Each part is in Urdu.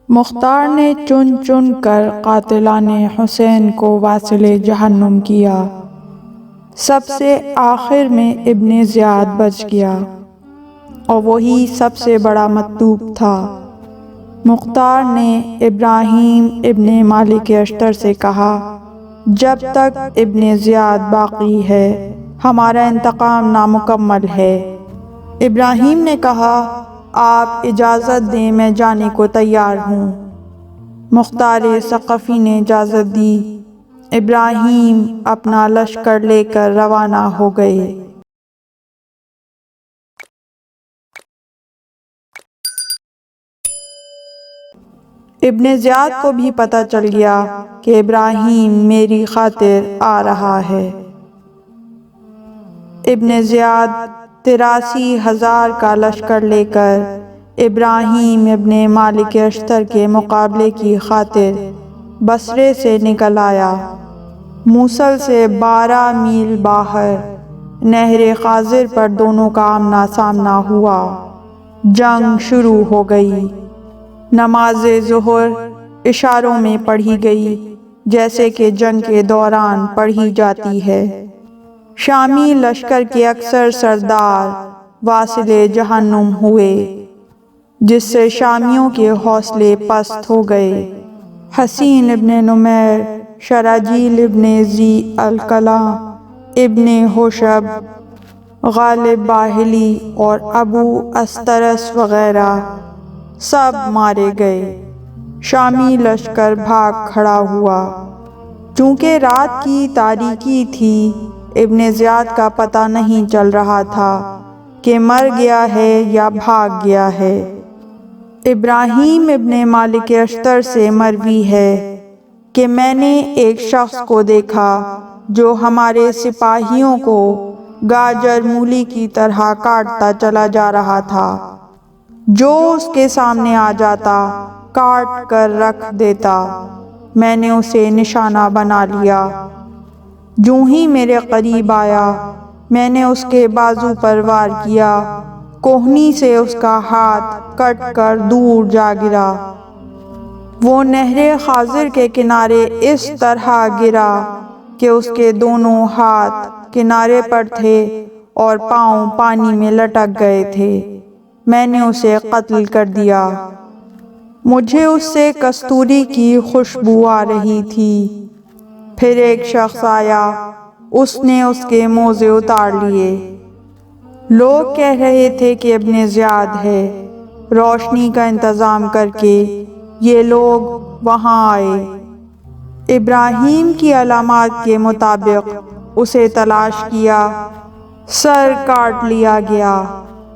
مختار نے چن چن کر قاتلان حسین کو واصل جہنم کیا۔ سب سے آخر میں ابن زیاد بچ گیا اور وہی سب سے بڑا مطلوب تھا۔ مختار نے ابراہیم ابن مالک اشتر سے کہا، جب تک ابن زیاد باقی ہے ہمارا انتقام نامکمل ہے۔ ابراہیم نے کہا، آپ اجازت دیں میں جانے کو تیار ہوں۔ مختار ثقفی نے اجازت دی۔ ابراہیم اپنا لشکر لے کر روانہ ہو گئے۔ ابن زیاد کو بھی پتہ چل گیا کہ ابراہیم میری خاطر آ رہا ہے۔ ابن زیاد 83,000 کا لشکر لے کر ابراہیم ابن مالک اشتر کے مقابلے کی خاطر بصرے سے نکل آیا۔ موصل سے 12 میل باہر نہر خاضر پر دونوں کا آمنا سامنا ہوا۔ جنگ شروع ہو گئی۔ نماز ظہر اشاروں میں پڑھی گئی جیسے کہ جنگ کے دوران پڑھی جاتی ہے۔ شامی لشکر کے اکثر سردار واصل جہنم ہوئے، جس سے شامیوں کے حوصلے پست ہو گئے۔ حسین ابن نمیر، شراجیل ابن ذی الکلام، ابن حشب، غالب باہلی اور ابو استرس وغیرہ سب مارے گئے۔ شامی لشکر بھاگ کھڑا ہوا۔ چونکہ رات کی تاریکی تھی، ابن زیاد کا پتہ نہیں چل رہا تھا کہ مر گیا ہے یا بھاگ گیا ہے۔ ابراہیم ابن مالک اشتر سے مروی ہے کہ میں نے ایک شخص کو دیکھا جو ہمارے سپاہیوں کو گاجر مولی کی طرح کاٹتا چلا جا رہا تھا۔ جو اس کے سامنے آ جاتا کاٹ کر رکھ دیتا۔ میں نے اسے نشانہ بنا لیا۔ جوں ہی میرے قریب آیا میں نے اس کے بازو پر وار کیا۔ کوہنی سے اس کا ہاتھ کٹ کر دور جا گرا۔ وہ نہر خاضر کے کنارے اس طرح گرا کہ اس کے دونوں ہاتھ کنارے پر تھے اور پاؤں پانی میں لٹک گئے تھے۔ میں نے اسے قتل کر دیا۔ مجھے اس سے کستوری کی خوشبو آ رہی تھی۔ پھر ایک شخص آیا، اس نے اس کے موزے اتار لیے۔ لوگ کہہ رہے تھے کہ ابن زیاد ہے۔ روشنی کا انتظام کر کے یہ لوگ وہاں آئے۔ ابراہیم کی علامات کے مطابق اسے تلاش کیا۔ سر کاٹ لیا گیا۔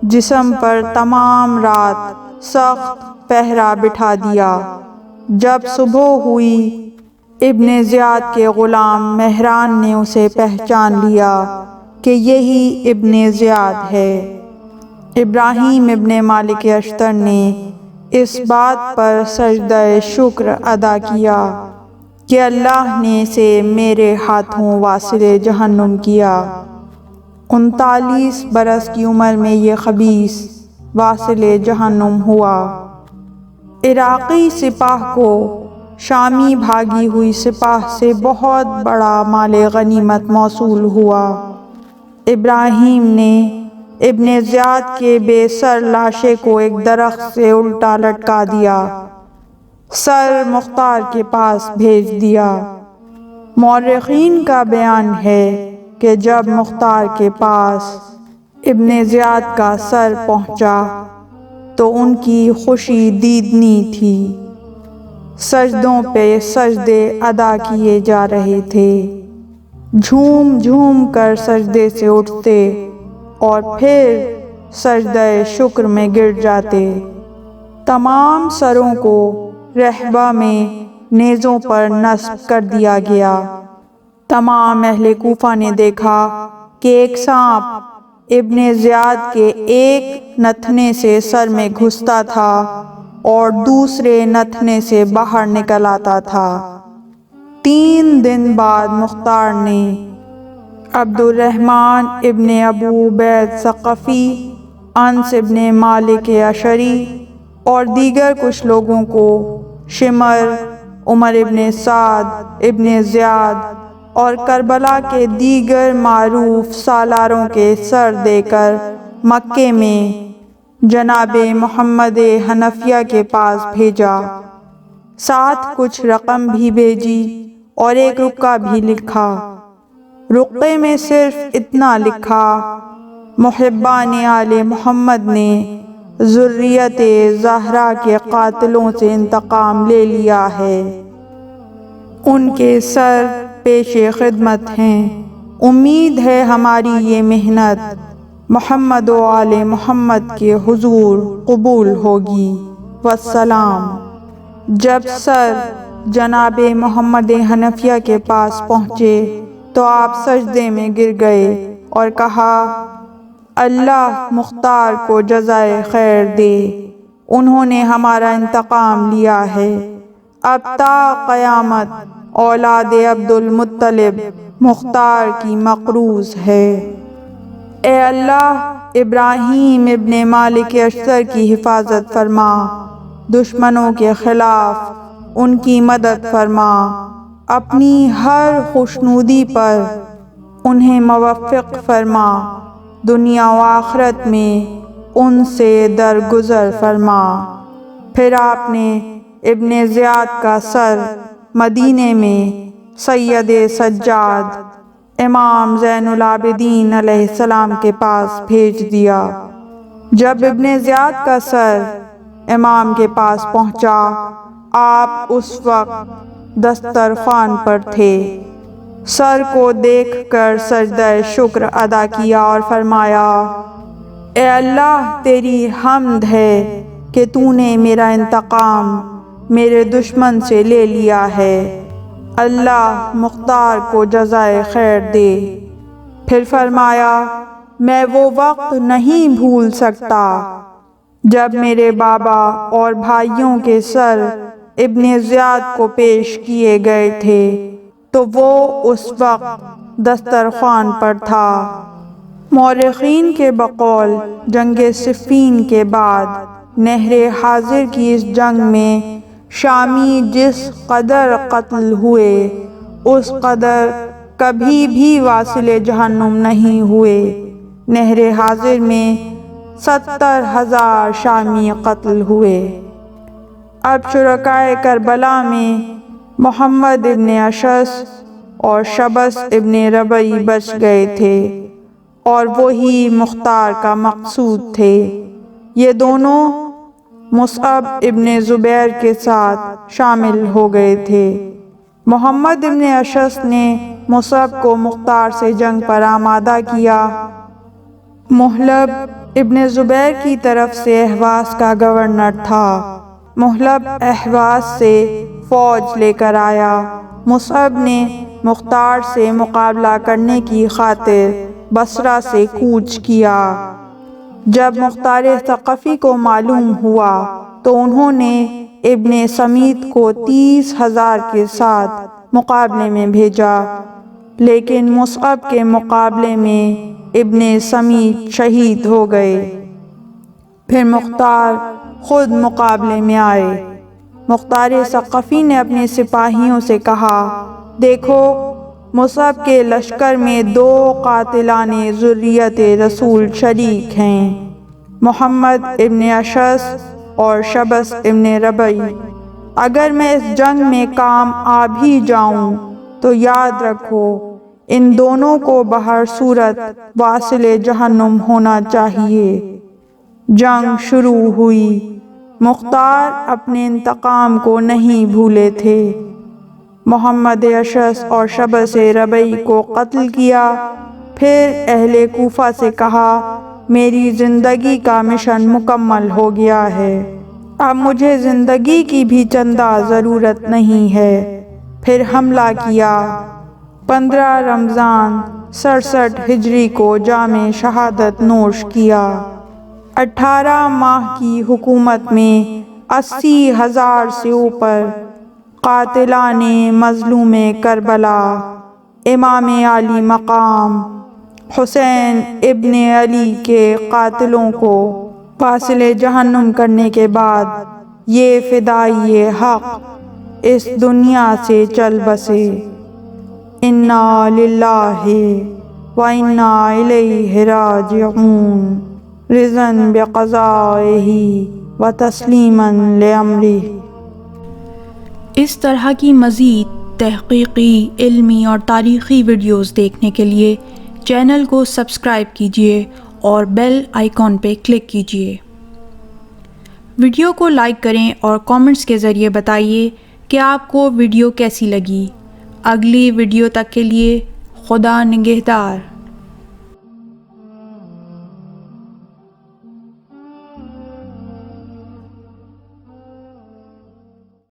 جسم پر تمام رات سخت پہرا بٹھا دیا۔ جب صبح ہوئی، ابن زیاد کے غلام مہران نے اسے پہچان لیا کہ یہی ابن زیاد ہے۔ ابراہیم ابن مالک اشتر نے اس بات پر سجدہ شکر ادا کیا کہ اللہ نے اسے میرے ہاتھوں واصل جہنم کیا۔ 39 برس کی عمر میں یہ خبیث واصل جہنم ہوا۔ عراقی سپاہ کو شامی بھاگی ہوئی سپاہ سے بہت بڑا مال غنیمت موصول ہوا۔ ابراہیم نے ابن زیاد کے بے سر لاشے کو ایک درخت سے الٹا لٹکا دیا۔ سر مختار کے پاس بھیج دیا۔ مورخین کا بیان ہے کہ جب مختار کے پاس ابن زیاد کا سر پہنچا تو ان کی خوشی دیدنی تھی۔ سجدوں پہ سجدے ادا کیے جا رہے تھے۔ جھوم جھوم کر سجدے سے اٹھتے اور پھر سجدہ شکر میں گر جاتے۔ تمام سروں کو رحبہ میں نیزوں پر نصب کر دیا گیا۔ تمام اہل کوفہ نے دیکھا کہ ایک سانپ ابن زیاد کے ایک نتھنے سے سر میں گھستا تھا اور دوسرے نتھنے سے باہر نکل آتا تھا۔ 3 دن بعد مختار نے عبد الرحمن ابن ابو عبید ثقفی، انس ابن مالک اشعری اور دیگر کچھ لوگوں کو شمر، عمر ابن سعد ابن زیاد اور کربلا کے دیگر معروف سالاروں کے سر دے کر مکے میں جناب محمد حنفیہ کے پاس بھیجا، ساتھ کچھ رقم بھی بھیجی اور ایک رقعہ بھی لکھا۔ رقعے میں صرف اتنا لکھا: محبان آل محمد نے ذریت زہرا کے قاتلوں سے انتقام لے لیا ہے، ان کے سر پیش خدمت ہیں، امید ہے ہماری یہ محنت محمد و آل محمد کے حضور قبول ہوگی، والسلام۔ جب سر جناب محمد حنفیہ کے پاس پہنچے تو آپ سجدے میں گر گئے اور کہا: اللہ مختار کو جزائے خیر دے، انہوں نے ہمارا انتقام لیا ہے، اب تا قیامت اولاد عبد المطلب مختار کی مقروض ہے۔ اے اللہ، ابراہیم ابن مالک اشتر کی حفاظت فرما، دشمنوں کے خلاف ان کی مدد فرما، اپنی ہر خوشنودی پر انہیں موفق فرما، دنیا و آخرت میں ان سے درگزر فرما۔ پھر آپ نے ابن زیاد کا سر مدینے میں سید سجاد امام زین العابدین علیہ السلام کے پاس بھیج دیا۔ جب ابن زیاد کا سر امام کے پاس پہنچا، آپ اس وقت دسترخوان پر تھے، سر کو دیکھ کر سجدہ شکر ادا کیا اور فرمایا: اے اللہ، تیری حمد ہے کہ تو نے میرا انتقام میرے دشمن سے لے لیا ہے، اللہ مختار کو جزائے خیر دے۔ پھر فرمایا: میں وہ وقت نہیں بھول سکتا جب میرے بابا اور بھائیوں کے سر ابن زیاد کو پیش کیے گئے تھے تو وہ اس وقت دسترخوان پر تھا۔ مورخین کے بقول جنگ صفین کے بعد نہر حاضر کی اس جنگ میں شامی جس قدر قتل ہوئے اس قدر کبھی بھی واصل جہنم نہیں ہوئے۔ نہر حاضر میں 70,000 شامی قتل ہوئے۔ اب شرکائے کربلا میں محمد ابن اشعث اور شبس ابن ربعی بچ گئے تھے اور وہی مختار کا مقصود تھے۔ یہ دونوں مصعب ابن زبیر کے ساتھ شامل ہو گئے تھے۔ محمد ابن اشعث نے مصعب کو مختار سے جنگ پر آمادہ کیا۔ محلب ابن زبیر کی طرف سے اہواز کا گورنر تھا۔ محلب اہواز سے فوج لے کر آیا۔ مصعب نے مختار سے مقابلہ کرنے کی خاطر بصرہ سے کوچ کیا۔ جب مختار ثقفی کو معلوم ہوا تو انہوں نے ابن سمیت کو 30,000 کے ساتھ مقابلے میں بھیجا، لیکن مصعب کے مقابلے میں ابن سمیت شہید ہو گئے۔ پھر مختار خود مقابلے میں آئے۔ مختار ثقفی نے اپنے سپاہیوں سے کہا: دیکھو، مصعب کے لشکر میں 2 قاتلان ذریت رسول شریک ہیں، محمد ابن اشعث اور شبس ابن ربعی۔ اگر میں اس جنگ میں کام آ بھی جاؤں تو یاد رکھو ان دونوں کو بہر صورت واصل جہنم ہونا چاہیے۔ جنگ شروع ہوئی۔ مختار اپنے انتقام کو نہیں بھولے تھے۔ محمد اشعث اور شبس ربعی کو قتل کیا۔ پھر اہل کوفہ سے کہا: میری زندگی کا مشن مکمل ہو گیا ہے، اب مجھے زندگی کی بھی چندہ ضرورت نہیں ہے۔ پھر حملہ کیا۔ 15 رمضان 67 ہجری کو جام شہادت نوش کیا۔ 18 ماہ کی حکومت میں 80,000 سے اوپر قاتلان مظلوم کربلا، امام علی مقام حسین ابن علی کے قاتلوں کو واصل جہنم کرنے کے بعد یہ فدائی حق اس دنیا سے چل بسے، انا للہ و انا الیہ راجعون، رضاً بقضائہ و تسلیما لامرہ۔ اس طرح کی مزید تحقیقی، علمی اور تاریخی ویڈیوز دیکھنے کے لیے چینل کو سبسکرائب کیجیے اور بیل آئیکن پہ کلک کیجیے۔ ویڈیو کو لائک کریں اور کامنٹس کے ذریعے بتائیے کہ آپ کو ویڈیو کیسی لگی۔ اگلی ویڈیو تک کے لیے خدا نگہدار۔